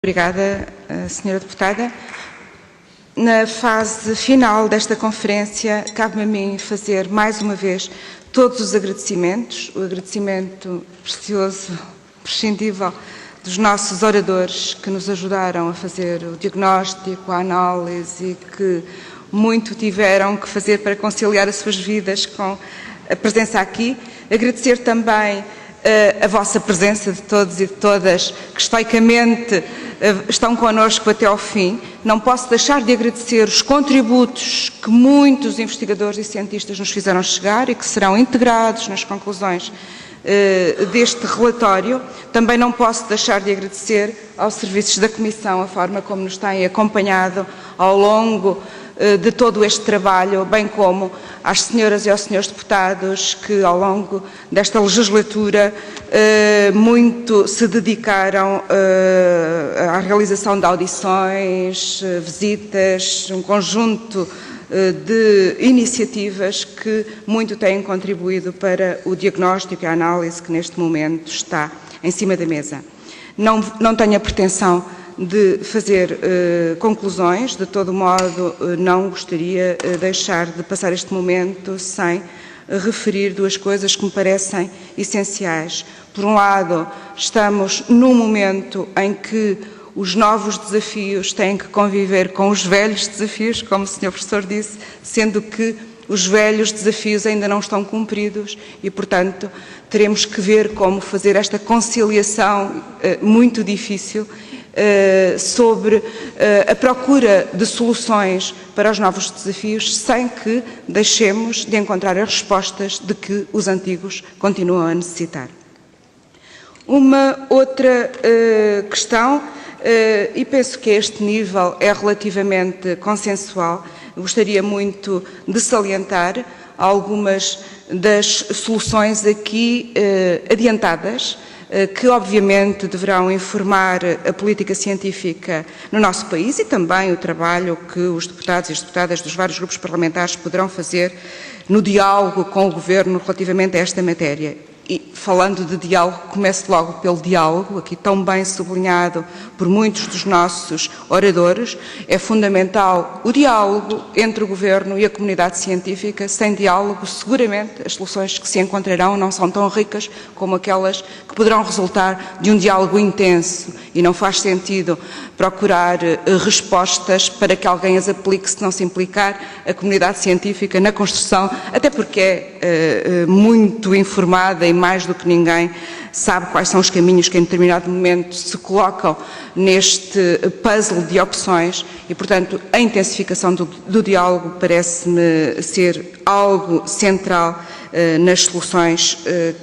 Obrigada, Sra. Deputada. Na fase final desta conferência, cabe-me a mim fazer, mais uma vez, todos os agradecimentos, o agradecimento precioso, prescindível, dos nossos oradores que nos ajudaram a fazer o diagnóstico, a análise e que muito tiveram que fazer para conciliar as suas vidas com a presença aqui. Agradecer também a vossa presença de todos e de todas que estoicamente estão connosco até ao fim. Não posso deixar de agradecer os contributos que muitos investigadores e cientistas nos fizeram chegar e que serão integrados nas conclusões deste relatório. Também não posso deixar de agradecer aos serviços da Comissão a forma como nos têm acompanhado ao longo de todo este trabalho, bem como às senhoras e aos senhores deputados que ao longo desta legislatura muito se dedicaram à realização de audições, visitas, um conjunto de iniciativas que muito têm contribuído para o diagnóstico e a análise que neste momento está em cima da mesa. Não tenho a pretensão de fazer conclusões, de todo modo não gostaria de deixar de passar este momento sem referir duas coisas que me parecem essenciais. Por um lado, estamos num momento em que os novos desafios têm que conviver com os velhos desafios, como o Sr. Professor disse, sendo que os velhos desafios ainda não estão cumpridos e, portanto, teremos que ver como fazer esta conciliação muito difícil sobre a procura de soluções para os novos desafios, sem que deixemos de encontrar as respostas de que os antigos continuam a necessitar. Uma outra questão, e penso que este nível é relativamente consensual, gostaria muito de salientar algumas das soluções aqui adiantadas, que obviamente deverão informar a política científica no nosso país e também o trabalho que os deputados e as deputadas dos vários grupos parlamentares poderão fazer no diálogo com o Governo relativamente a esta matéria. E, falando de diálogo, começo logo pelo diálogo, aqui tão bem sublinhado por muitos dos nossos oradores. É fundamental o diálogo entre o Governo e a comunidade científica. Sem diálogo, seguramente, as soluções que se encontrarão não são tão ricas como aquelas que poderão resultar de um diálogo intenso. E não faz sentido procurar respostas para que alguém as aplique se não se implicar a comunidade científica na construção, até porque é muito informada e mais do que ninguém sabe quais são os caminhos que em determinado momento se colocam neste puzzle de opções e, portanto, a intensificação do diálogo parece-me ser algo central nas soluções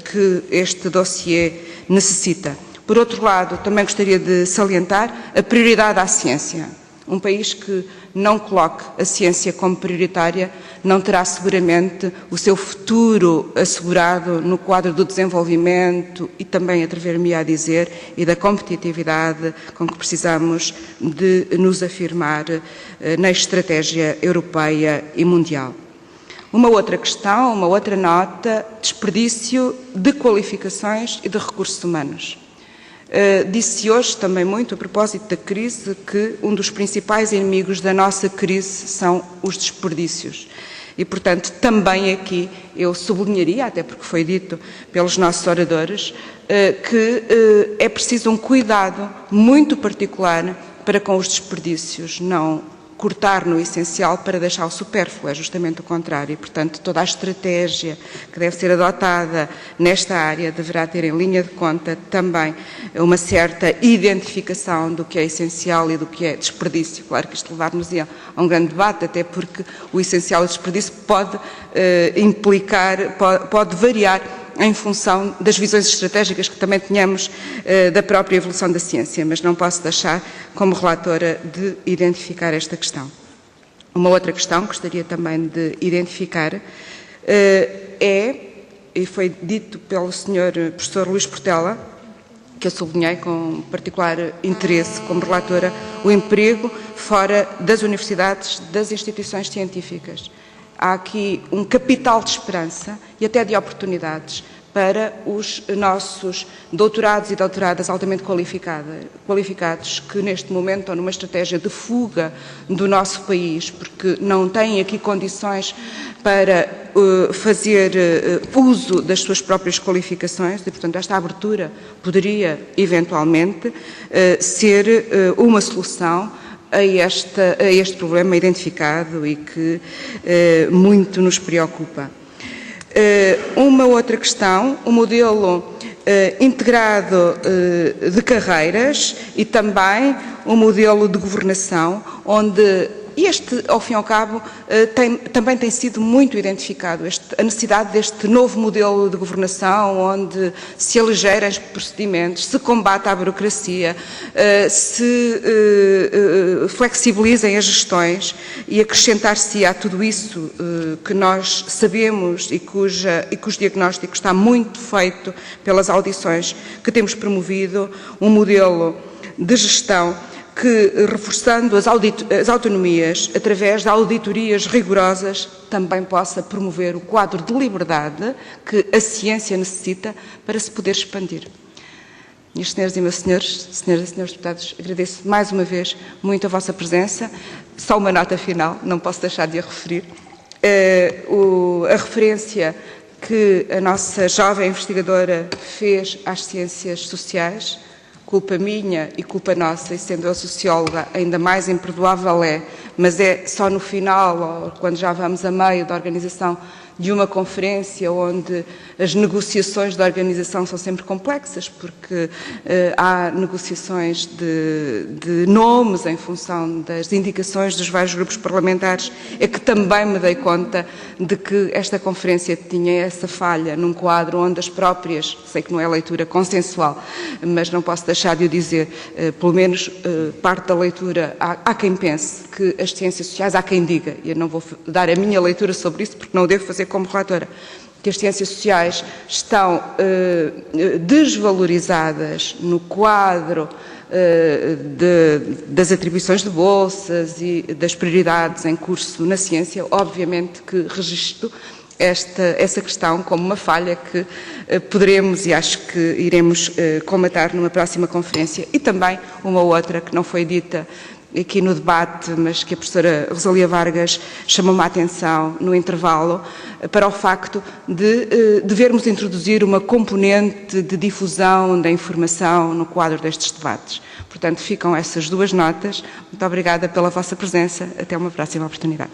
que este dossiê necessita. Por outro lado, também gostaria de salientar a prioridade à ciência. Um país que não coloque a ciência como prioritária não terá seguramente o seu futuro assegurado no quadro do desenvolvimento e também, atrever-me a dizer, e da competitividade com que precisamos de nos afirmar na estratégia europeia e mundial. Uma outra questão, uma outra nota, desperdício de qualificações e de recursos humanos. Disse hoje também muito a propósito da crise que um dos principais inimigos da nossa crise são os desperdícios. E, portanto, também aqui eu sublinharia, até porque foi dito pelos nossos oradores, que é preciso um cuidado muito particular para com os desperdícios, não cortar no essencial para deixar o supérfluo, é justamente o contrário. E, portanto, toda a estratégia que deve ser adotada nesta área deverá ter em linha de conta também uma certa identificação do que é essencial e do que é desperdício. Claro que isto levar-nos-ia a um grande debate, até porque o essencial e o desperdício pode implicar, pode variar em função das visões estratégicas que também tenhamos da própria evolução da ciência, mas não posso deixar, como relatora, de identificar esta questão. Uma outra questão que gostaria também de identificar e foi dito pelo Sr. Professor Luís Portela, que eu sublinhei com particular interesse como relatora, o emprego fora das universidades, das instituições científicas. Há aqui um capital de esperança e até de oportunidades para os nossos doutorados e doutoradas altamente qualificados, que neste momento estão numa estratégia de fuga do nosso país, porque não têm aqui condições para fazer uso das suas próprias qualificações e, portanto, esta abertura poderia, eventualmente, ser uma solução a este problema identificado e que muito nos preocupa. Uma outra questão, o modelo integrado de carreiras e também o modelo de governação, onde este, ao fim e ao cabo, também tem sido muito identificado, a necessidade deste novo modelo de governação, onde se aligerem os procedimentos, se combate a burocracia, se flexibilizem as gestões e acrescentar-se a tudo isso que nós sabemos e cujo diagnóstico está muito feito pelas audições que temos promovido, um modelo de gestão que, reforçando as autonomias através de auditorias rigorosas, também possa promover o quadro de liberdade que a ciência necessita para se poder expandir. Minhas senhoras e meus senhores, senhoras e senhores deputados, agradeço mais uma vez muito a vossa presença. Só uma nota final, não posso deixar de a referir. A referência que a nossa jovem investigadora fez às ciências sociais, culpa minha e culpa nossa, e sendo eu socióloga, ainda mais imperdoável é, mas é só no final, ou quando já vamos a meio da organização de uma conferência onde as negociações da organização são sempre complexas, porque há negociações de nomes em função das indicações dos vários grupos parlamentares, é que também me dei conta de que esta conferência tinha essa falha num quadro onde as próprias, sei que não é leitura consensual, mas não posso deixar de o dizer, pelo menos parte da leitura, há quem pense que as ciências sociais, há quem diga, e eu não vou dar a minha leitura sobre isso porque não o devo fazer como relatora, que as ciências sociais estão desvalorizadas no quadro das atribuições de bolsas e das prioridades em curso na ciência. Obviamente que registro essa questão como uma falha que poderemos e acho que iremos colmatar numa próxima conferência. E também uma outra que não foi dita aqui no debate, mas que a professora Rosalia Vargas chamou-me a atenção no intervalo, para o facto de devermos introduzir uma componente de difusão da informação no quadro destes debates. Portanto, ficam essas duas notas. Muito obrigada pela vossa presença. Até uma próxima oportunidade.